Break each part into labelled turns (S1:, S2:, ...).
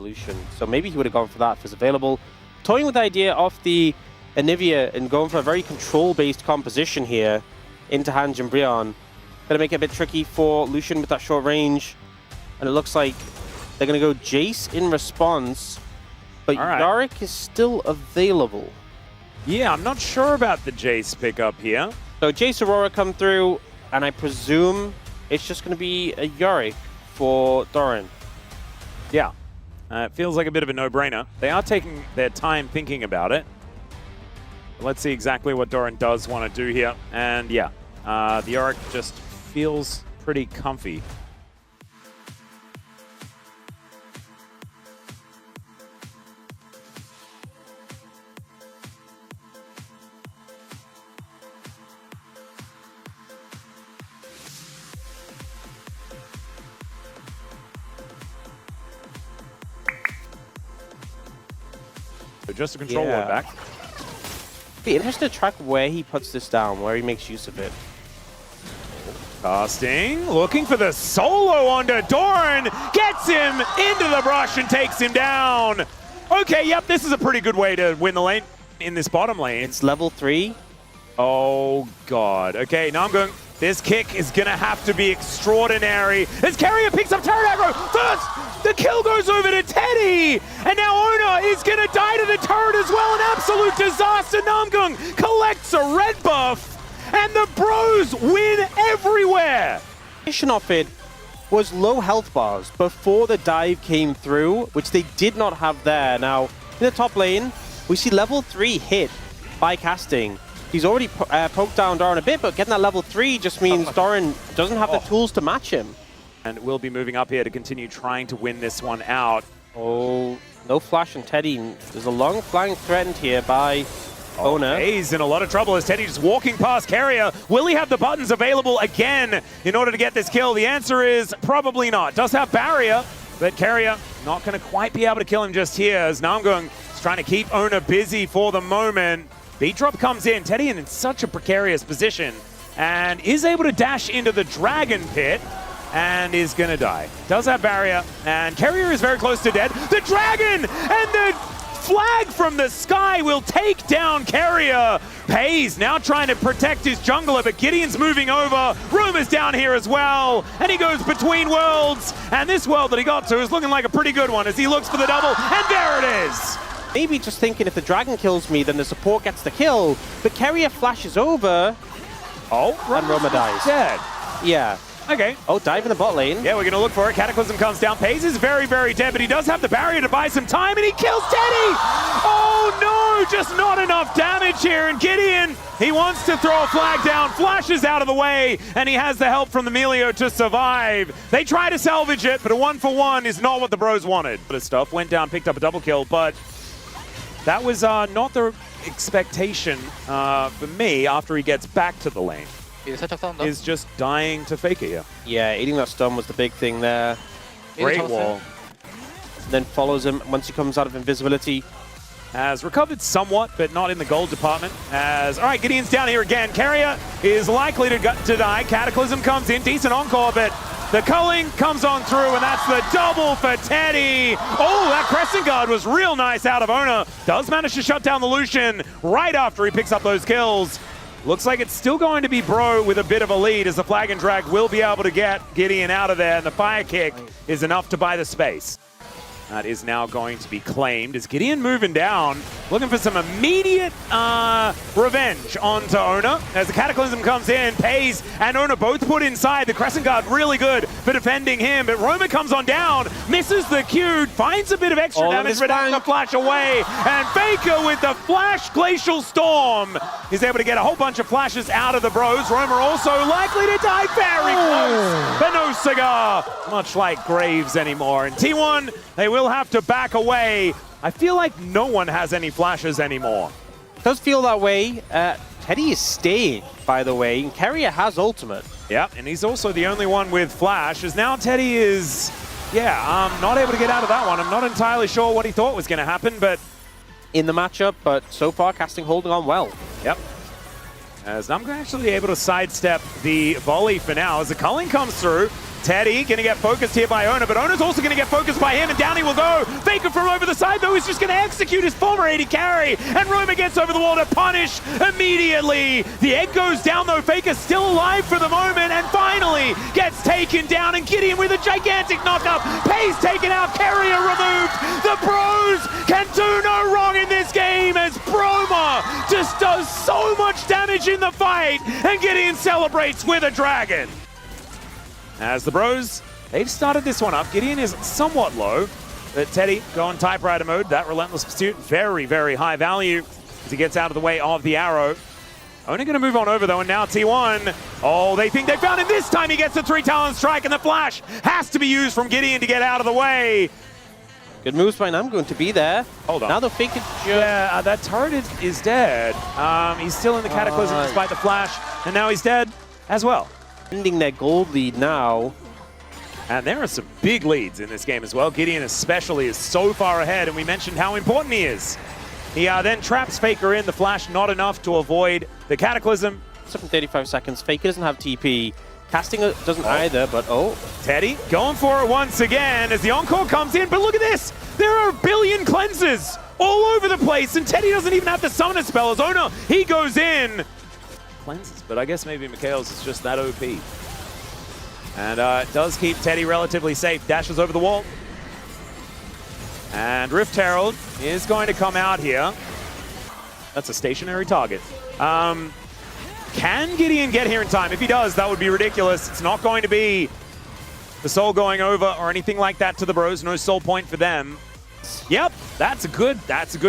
S1: Lucian. So maybe he would have gone for that if it's available. Toying with the idea of the Anivia and going for a very control-based composition here into Han Jimbrion. Gonna make it a bit tricky for Lucian with that short range. And it looks like they're gonna go Jace in response, but Yorick is still available.
S2: Yeah, I'm not sure about the Jace pickup here.
S1: So Jace Aurora come through, and I presume it's just gonna be a Yorick for Doran.
S2: Yeah, it feels like a bit of a no-brainer. They are taking their time thinking about it. Let's see exactly what Doran does want to do here. And yeah, the Yorick just feels pretty comfy. So just a control ward back.
S1: Be interesting to track where he puts this down, where he makes use of it.
S2: Casting, looking for the solo onto Doran, gets him into the brush and takes him down. Okay, yep, this is a pretty good way to win the lane in this bottom lane.
S1: It's level 3.
S2: Oh, God. Okay, now I'm going... This kick is going to have to be extraordinary. As Carrier picks up turret aggro. First, the kill goes over to Teddy. And now Oner is going to die to the turret as well. An absolute disaster. Namgung collects a red buff. And the bros win everywhere.
S1: The off it was low health bars before the dive came through, which they did not have there. Now, in the top lane, we see level 3 hit by casting. He's already poked down Doran a bit, but getting that level 3 just means Doran doesn't have the tools to match him.
S2: And we'll be moving up here to continue trying to win this one out.
S1: Oh, no flash and Teddy. There's a long flank threatened here by Oner.
S2: He's in a lot of trouble as Teddy just walking past Carrier. Will he have the buttons available again in order to get this kill? The answer is probably not. Does have barrier, but Carrier not going to quite be able to kill him just here as Namgung is trying to keep Oner busy for the moment. Beat drop comes in. Teddy in such a precarious position and is able to dash into the Dragon Pit and is going to die. Does have barrier and Carrier is very close to dead. The Dragon and the flag from the sky will take down Carrier. Pays now trying to protect his jungler, but Gideon's moving over. Romer's down here as well, and he goes between worlds. And this world that he got to is looking like a pretty good one as he looks for the double, and there it is.
S1: Maybe just thinking if the dragon kills me, then the support gets the kill. But Carrier flashes over.
S2: Oh,
S1: and Romer dies.
S2: Dead.
S1: Yeah.
S2: Okay.
S1: Oh, dive in the bot lane.
S2: Yeah, we're going to look for it. Cataclysm comes down. Pays is very, very dead, but he does have the barrier to buy some time, and he kills Teddy! Oh, no! Just not enough damage here, and Gideon, he wants to throw a flag down, flashes out of the way, and he has the help from the Melio to survive. They try to salvage it, but a 1-for-1 is not what the bros wanted. But stuff went down, picked up a double kill, but that was not the expectation for me after he gets back to the lane. Is just dying to Faker here.
S1: Yeah, eating that stun was the big thing there.
S2: Great wall.
S1: Then follows him once he comes out of invisibility.
S2: Has recovered somewhat, but not in the gold department. As, all right, Gideon's down here again. Carrier is likely to die. Cataclysm comes in, decent encore, but the culling comes on through, and that's the double for Teddy. Oh, that Crescent Guard was real nice out of Oner. Does manage to shut down the Lucian right after he picks up those kills. Looks like it's still going to be Bro with a bit of a lead as the flag and drag will be able to get Gideon out of there, and the fire kick is enough to buy the space. That is now going to be claimed as Gideon moving down, looking for some immediate revenge onto Oner. As the Cataclysm comes in, Pays and Oner both put inside. The Crescent Guard really good for defending him, but Romer comes on down, misses the Q, finds a bit of extra damage, but has to flash away. And Faker with the Flash Glacial Storm is able to get a whole bunch of flashes out of the bros. Romer also likely to die very close, but no cigar, much like Graves anymore. And T1, they will have to back away. I feel like no one has any flashes anymore.
S1: It does feel that way. Teddy is staying, by the way, and Carrier has ultimate.
S2: Yeah, and he's also the only one with flash, as now Teddy is, not able to get out of that one. I'm not entirely sure what he thought was going to happen, but
S1: in the matchup, but so far casting holding on well.
S2: Yep. As I'm actually able to sidestep the volley for now as the culling comes through. Teddy gonna get focused here by Oner, but Oner's also gonna get focused by him, and down he will go. Faker from over the side, though, is just gonna execute his former AD carry, and Roma gets over the wall to punish immediately. The egg goes down, though. Faker's still alive for the moment, and finally gets taken down, and Gideon with a gigantic knockup. Pace taken out, carrier removed. The Bros can do no wrong in this game, as Broma just does so much damage in the fight, and Gideon celebrates with a dragon. As the Bros, they've started this one up. Gideon is somewhat low, but Teddy going typewriter mode. That relentless pursuit, very, very high value as he gets out of the way of the arrow. Only going to move on over, though, and now T1. Oh, they think they found him. This time he gets the 3-talon strike, and the flash has to be used from Gideon to get out of the way.
S1: Good moves by Namgoon to be there.
S2: Hold on.
S1: Now the Faker...
S2: Yeah, that turret is dead. He's still in the Cataclysm despite the flash, and now he's dead as well.
S1: Ending their gold lead now.
S2: And there are some big leads in this game as well. Gideon especially is so far ahead, and we mentioned how important he is. He then traps Faker in, the flash not enough to avoid the Cataclysm.
S1: 35 seconds. Faker doesn't have TP. Casting doesn't either, but
S2: Teddy going for it once again as the encore comes in, but look at this! There are a billion cleanses all over the place, and Teddy doesn't even have to summon a spell as Oner, he goes in. Cleanses, but I guess maybe Mikhail's is just that OP. And it does keep Teddy relatively safe. Dashes over the wall. And Rift Herald is going to come out here. That's a stationary target. Can Gideon get here in time? If he does, that would be ridiculous. It's not going to be the soul going over or anything like that to the Bros. No soul point for them. Yep, that's a good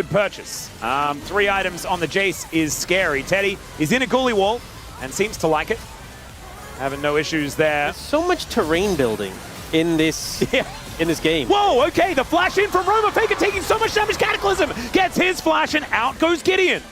S2: purchase. 3 items on the Jace is scary. Teddy is in a ghoulie wall and seems to like it. Having no issues there.
S1: There's so much terrain building in this in this game.
S2: Whoa, okay, the flash in from Roma. Faker taking so much damage. Cataclysm gets his flash, and out goes Gideon.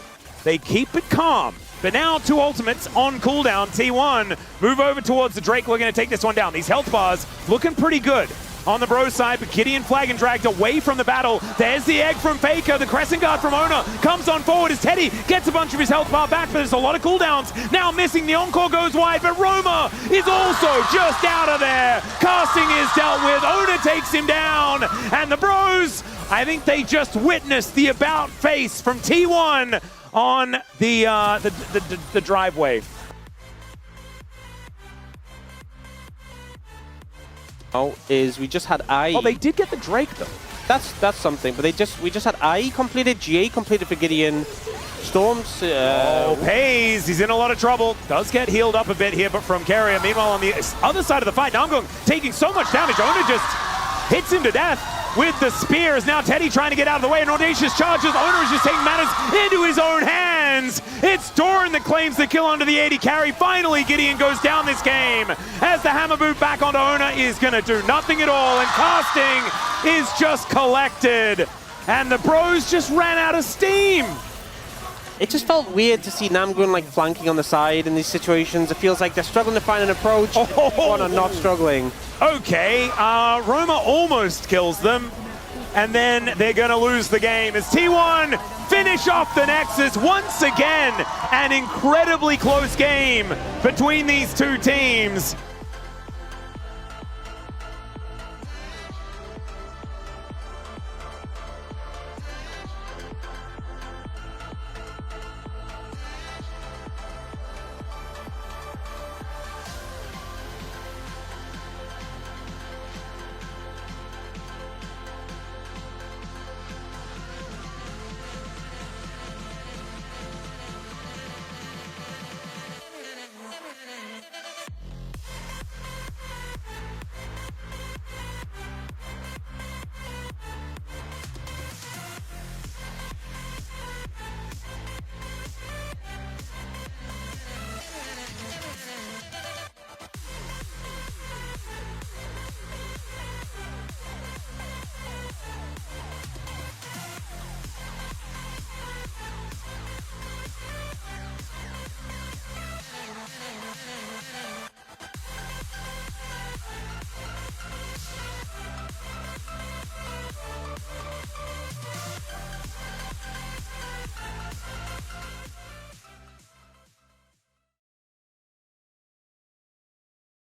S2: They keep it calm. But now 2 ultimates on cooldown. T1 move over towards the Drake. We're going to take this one down. These health bars looking pretty good on the Bros side, but Gideon flag and dragged away from the battle. There's the egg from Faker. The Crescent Guard from Oner comes on forward as Teddy gets a bunch of his health bar back, but there's a lot of cooldowns. Now missing, the encore goes wide, but Roma is also just out of there. Casting is dealt with. Oner takes him down, and the Bros, I think they just witnessed the about face from T1 on the driveway.
S1: Is we just had IE.
S2: Oh, they did get the Drake though.
S1: That's something. But we just had IE completed, GA completed for Gideon. Storms.
S2: Pays. He's in a lot of trouble. Does get healed up a bit here, but from Carrier. Meanwhile, on the other side of the fight, Namgoon taking so much damage. Oner just hits him to death with the spears. Now Teddy trying to get out of the way, and audacious charges. Oner is just taking matters into his own hands. It's Doran that claims the kill onto the AD carry. Finally, Gideon goes down this game as the hammer boot back onto Oner is going to do nothing at all, and casting is just collected. And the Bros just ran out of steam.
S1: It just felt weird to see Namgoon like flanking on the side in these situations. It feels like they're struggling to find an approach. Oner not struggling.
S2: Okay, Roma almost kills them, and then they're going to lose the game as T1 finish off the Nexus once again. An incredibly close game between these 2 teams.